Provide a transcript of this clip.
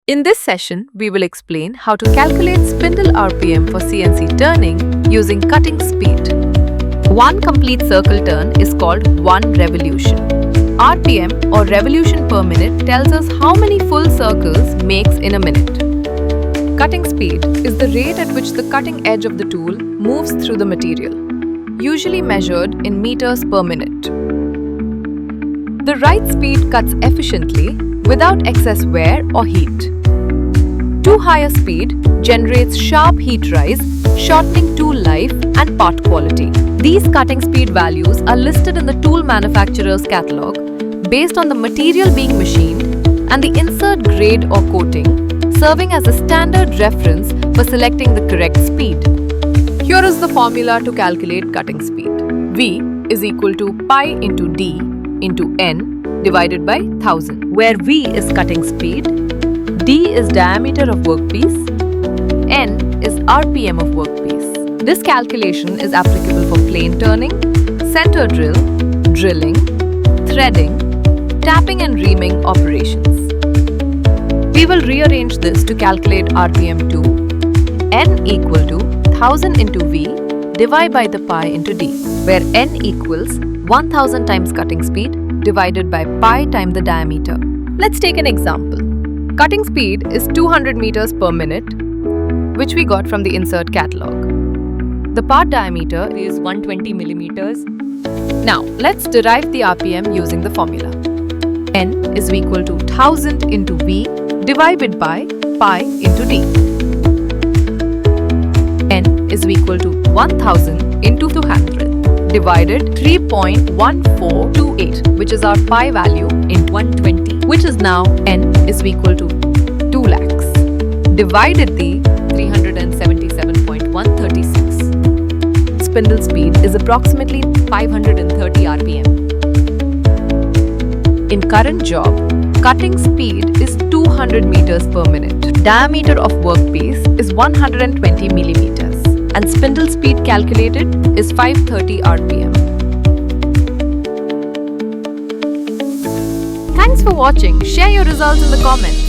In this session, we will explain how to calculate spindle RPM for CNC turning using cutting speed. One complete circle turn is called one revolution. RPM or revolution per minute tells us how many full circles makes in a minute. Cutting speed is the rate at which the cutting edge of the tool moves through the material, usually measured in meters per minute. The right speed cuts efficiently without excess wear or heat. Too high a speed generates sharp heat rise, shortening tool life and part quality. These cutting speed values are listed in the tool manufacturer's catalog based on the material being machined and the insert grade or coating, serving as a standard reference for selecting the correct speed. Here is the formula to calculate cutting speed. V is equal to pi into D into N divided by 1000, where V is cutting speed, D is diameter of workpiece, N is RPM of workpiece. This calculation is applicable for plane turning, center drill, drilling, threading, tapping and reaming operations. We will rearrange this to calculate RPM to N equal to 1000 into V divided by the pi into D, where N equals 1000 times cutting speed divided by pi times the diameter. Let's take an example. Cutting speed is 200 meters per minute, which we got from the insert catalog. The part diameter is 120 millimeters. Now, let's derive the RPM using the formula. N is equal to 1000 into V divided by pi into D. N is equal to 1000 into 200 divided 3.1428, which is our pi value in 120, which is now N is equal to 2 lakhs divided the 377.136. Spindle speed is approximately 530 RPM. In current job, cutting speed is 200 meters per minute. Diameter of workpiece is 120 millimeters and spindle speed calculated is 530 RPM. Thanks for watching. Share your results in the comments.